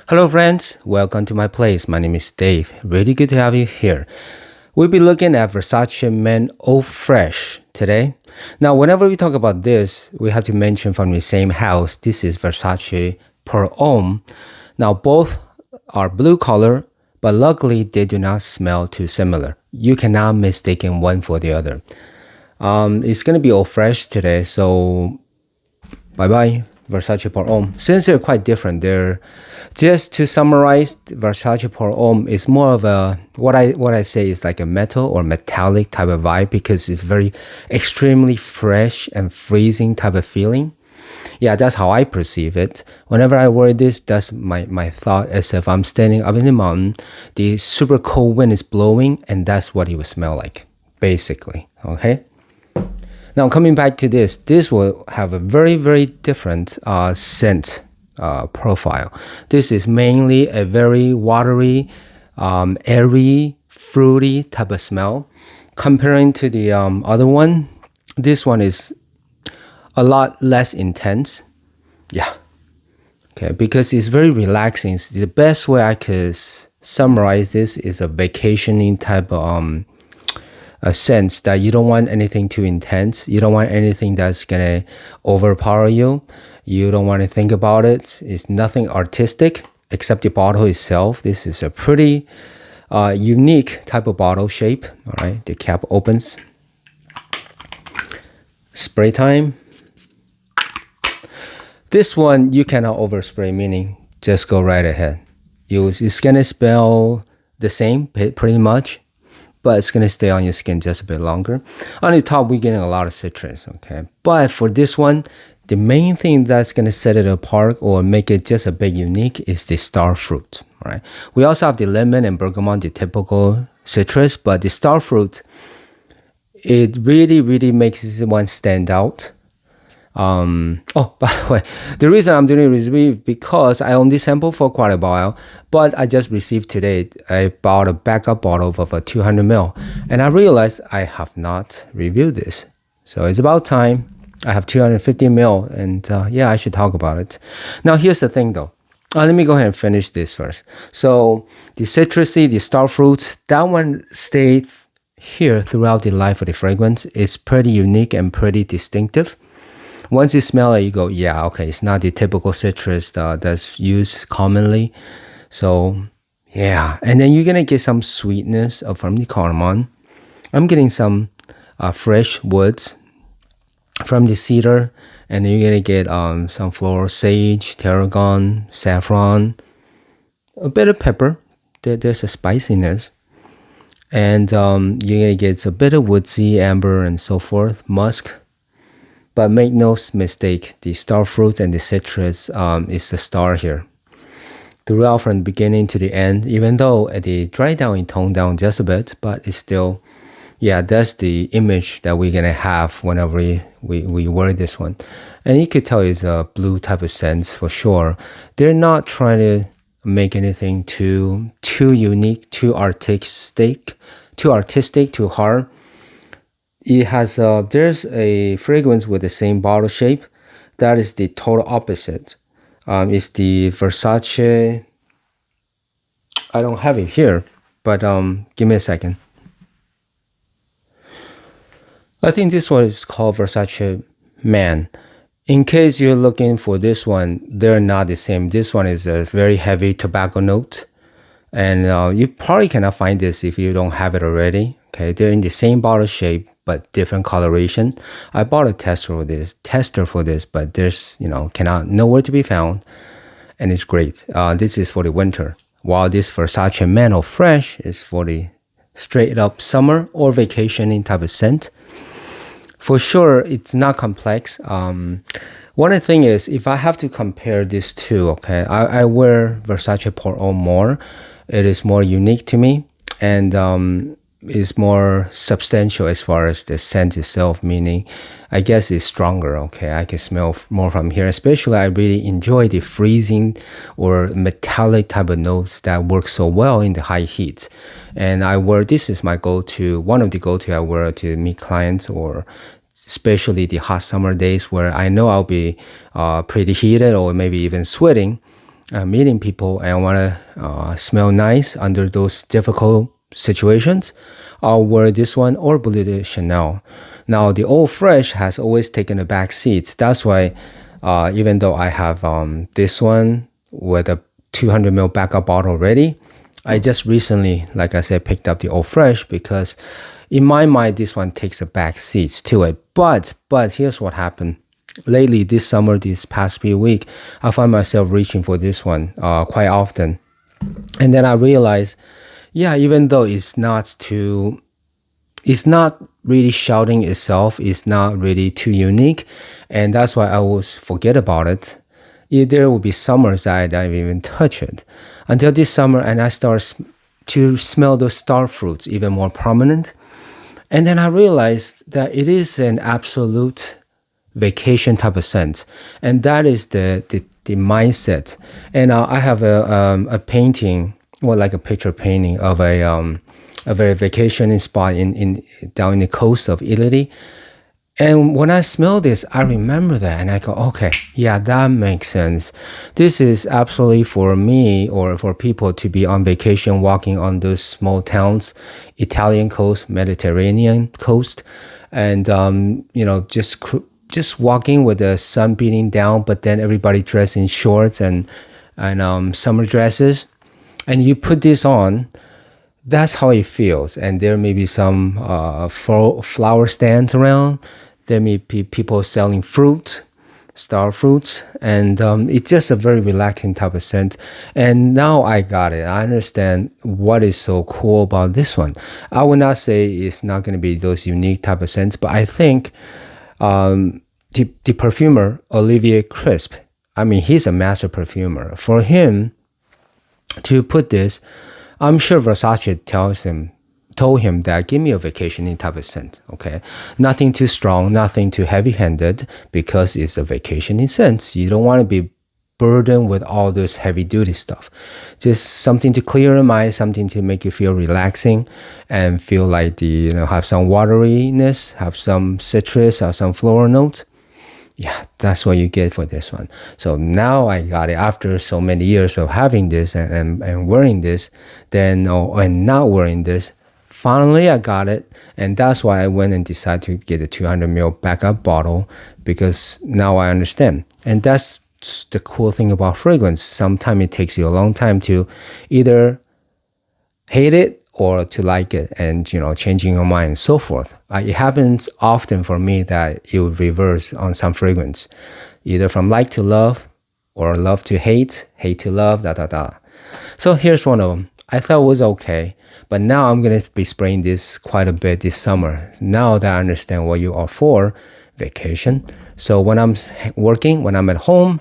Hello friends, welcome to my place. My name is Dave. Really good to have you here. We'll be looking at Versace Men Eau Fraiche today. Now, whenever we talk about this, we have to mention from the same house. This is Versace Per Homme. Now, both are blue color, but luckily they do not smell too similar. You cannot mistake one for the other. It's going to be Eau Fraiche today, so bye-bye. Versace Per Homme. Since they're quite different, they're just to summarize, Versace Per Homme is more of a what I say is like a metal or metallic type of vibe because it's very extremely fresh and freezing type of feeling. Yeah, that's how I perceive it. Whenever I wear this, that's my thought as if I'm standing up in the mountain, the super cold wind is blowing, and that's what it would smell like, basically. Okay. Now, coming back to this will have a very, very different scent profile. This is mainly a very watery, airy, fruity type of smell. Comparing to the other one, this one is a lot less intense. Yeah. Okay, because it's very relaxing. The best way I could summarize this is a vacationing type of a sense that you don't want anything too intense. You don't want anything that's gonna overpower you. You don't want to think about it. It's nothing artistic except the bottle itself. This is a pretty unique type of bottle shape. All right, the cap opens. Spray time. This one you cannot overspray, meaning just go right ahead. It's gonna smell the same pretty much, but it's going to stay on your skin just a bit longer. On the top, we're getting a lot of citrus, okay? But for this one, the main thing that's going to set it apart or make it just a bit unique is the star fruit, right? We also have the lemon and bergamot, the typical citrus, but the star fruit, it really, really makes this one stand out. Oh, by the way, the reason I'm doing it is because I own this sample for quite a while, but I just received today, I bought a backup bottle of a 200 ml, and I realized I have not reviewed this. So it's about time. I have 250 ml, and yeah, I should talk about it. Now, here's the thing though. Let me go ahead and finish this first. So the citrusy, the star fruits, that one stayed here throughout the life of the fragrance. It's pretty unique and pretty distinctive. Once you smell it, you go, yeah, okay, it's not the typical citrus that's used commonly. So, yeah. And then you're going to get some sweetness from the cardamom. I'm getting some fresh woods from the cedar. And then you're going to get some floral, sage, tarragon, saffron, a bit of pepper. There's a spiciness. And you're going to get a bit of woodsy, amber, and so forth, musk. But make no mistake, the star fruit and the citrus is the star here. Throughout from the beginning to the end, even though the dry down and tone down just a bit, but it's still, yeah, that's the image that we're going to have whenever we wear this one. And you could tell it's a blue type of sense for sure. They're not trying to make anything too unique, too artistic, too hard. It has there's a fragrance with the same bottle shape. That is the total opposite. It's the Versace. I don't have it here, but give me a second. I think this one is called Versace Man. In case you're looking for this one, they're not the same. This one is a very heavy tobacco note, and you probably cannot find this if you don't have it already. Okay, they're in the same bottle shape, but different coloration. I bought a tester for this, but there's, nowhere to be found. And it's great. This is for the winter, while this Versace Men Eau Fraiche is for the straight up summer or vacationing type of scent. For sure, it's not complex. One of the thing is, if I have to compare these two, okay, I wear Versace Per Homme more. It is more unique to me, and is more substantial as far as the scent itself, meaning I guess it's stronger. Okay, I can smell more from here. Especially I really enjoy the freezing or metallic type of notes that work so well in the high heat. And this is my go-to, one of the go-to I wear to meet clients, or especially the hot summer days where I know I'll be pretty heated or maybe even sweating. meeting people and I want to smell nice under those difficult situations, I'll wear this one or Bleu de Chanel. Now, the Old Fresh has always taken a back seat. That's why, even though I have this one with a 200 ml backup bottle already, I just recently, like I said, picked up the Old Fresh because in my mind, this one takes a back seat to it. But here's what happened. Lately, this summer, this past few week, I find myself reaching for this one quite often. And then I realized, yeah, even though it's not really shouting itself, it's not really too unique. And that's why I always forget about it. There will be summers that I don't even touch it. Until this summer, and I start to smell those star fruits even more prominent. And then I realized that it is an absolute vacation type of scent, and that is the mindset. And I have a painting, well, like a picture painting of a very vacationing spot in down in the coast of Italy. And when I smell this, I remember that, and I go, okay, yeah, that makes sense. This is absolutely for me or for people to be on vacation, walking on those small towns, Italian coast, Mediterranean coast, and just walking with the sun beating down, but then everybody dressed in shorts and summer dresses, and you put this on. That's how it feels. And there may be some flower stands around. There may be people selling fruit, star fruits, and it's just a very relaxing type of scent. And now I got it. I understand what is so cool about this one. I would not say it's not going to be those unique type of scents, but I think the perfumer, Olivier Crisp, I mean, he's a master perfumer. For him to put this, I'm sure Versace told him that give me a vacationing type of scent, okay? Nothing too strong, nothing too heavy-handed, because it's a vacationing scent. You don't want to be burdened with all this heavy-duty stuff. Just something to clear your mind, something to make you feel relaxing and feel like have some wateriness, have some citrus, have some floral notes. Yeah, that's what you get for this one. So now I got it after so many years of having this and wearing this, and not wearing this. Finally, I got it, and that's why I went and decided to get a 200 ml backup bottle, because now I understand. And that's the cool thing about fragrance. Sometimes it takes you a long time to either hate it or to like it, and changing your mind and so forth. It happens often for me that it would reverse on some fragrance, either from like to love or love to hate, hate to love, So here's one of them. I thought it was okay, but now I'm going to be spraying this quite a bit this summer. Now that I understand what you are for, vacation. So when I'm working, when I'm at home,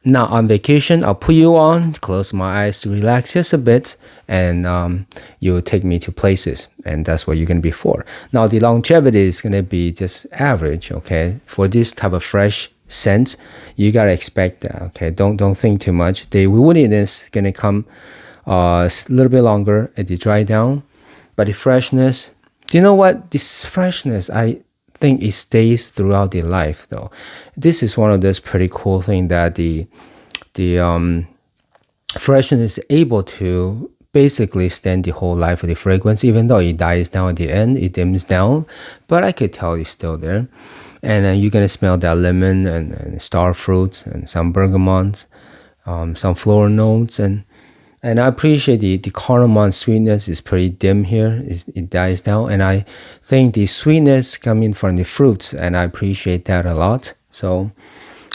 now on vacation, I'll put you on, close my eyes to relax just a bit, and you'll take me to places, and that's what you're going to be for. Now, the longevity is going to be just average, okay? For this type of fresh scent, you got to expect that, okay? Don't think too much. The woodiness is going to come a little bit longer as you dry down, but the freshness, do you know what? This freshness, I think it stays throughout the life, though. This is one of those pretty cool things that the freshness is able to basically stand the whole life of the fragrance, even though it dies down at the end, it dims down, but I could tell it's still there. And you're gonna smell that lemon and star fruits and some bergamot, some floral notes, and I appreciate the cardamom sweetness is pretty dim here. It dies down. And I think the sweetness coming from the fruits, and I appreciate that a lot. So,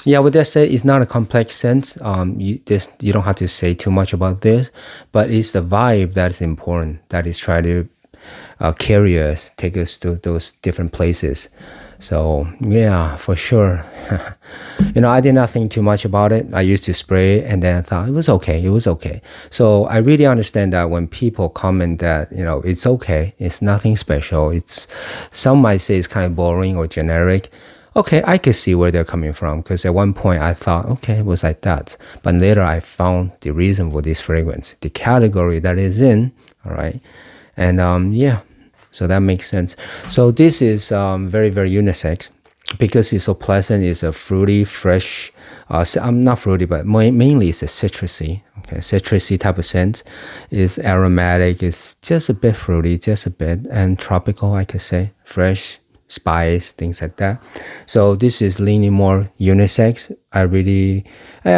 yeah, with that said, it's not a complex scent. You don't have to say too much about this, but it's the vibe that is important, that is trying to carry us, take us to those different places. So yeah, for sure. I did not think too much about it. I used to spray it, and then I thought it was okay. So I really understand that when people comment that, it's okay, it's nothing special. Some might say it's kind of boring or generic. Okay, I could see where they're coming from, because at one point I thought, okay, it was like that. But later I found the reason for this fragrance, the category that is in, all right? And yeah. So that makes sense. So this is very, very unisex. because it's so pleasant. It's a fruity, fresh. I'm not fruity, but mainly it's a citrusy. Okay, citrusy type of scent. It's aromatic. It's just a bit fruity, just a bit, and tropical. I could say fresh, spice, things like that. So this is leaning more unisex. I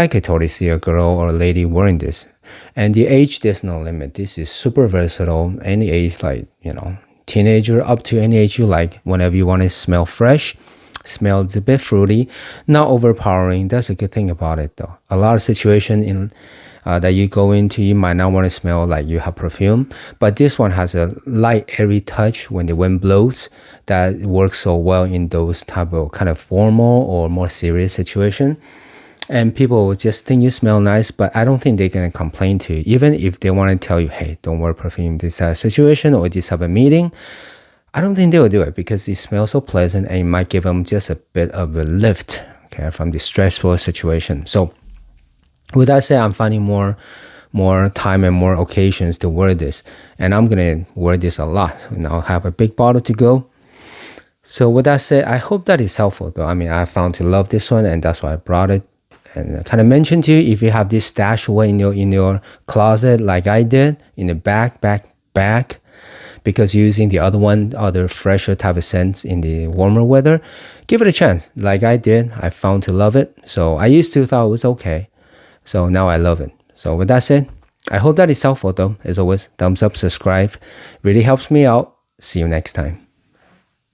could totally see a girl or a lady wearing this. And the age, there's no limit. This is super versatile. Any age, like, teenager up to any age you like. Whenever you want to smell fresh, smells a bit fruity, not overpowering. That's a good thing about it, though. A lot of situation in that you go into, you might not want to smell like you have perfume, but this one has a light, airy touch when the wind blows that works so well in those type of kind of formal or more serious situation. And people will just think you smell nice, but I don't think they're going to complain to you. Even if they want to tell you, hey, don't wear perfume in this situation or this type of meeting, I don't think they will do it because it smells so pleasant and it might give them just a bit of a lift, okay, from the stressful situation. So with that said, I'm finding more time and more occasions to wear this. And I'm going to wear this a lot. And I'll have a big bottle to go. So with that said, I hope that is helpful though. I mean, I found to love this one and that's why I brought it. And I kind of mentioned to you, if you have this stashed away in your closet like I did, in the back, because using the other fresher type of scents in the warmer weather, give it a chance. Like I did, I found to love it. So I used to thought it was okay. So now I love it. So with that said, I hope that is helpful though. As always, thumbs up, subscribe. Really helps me out. See you next time.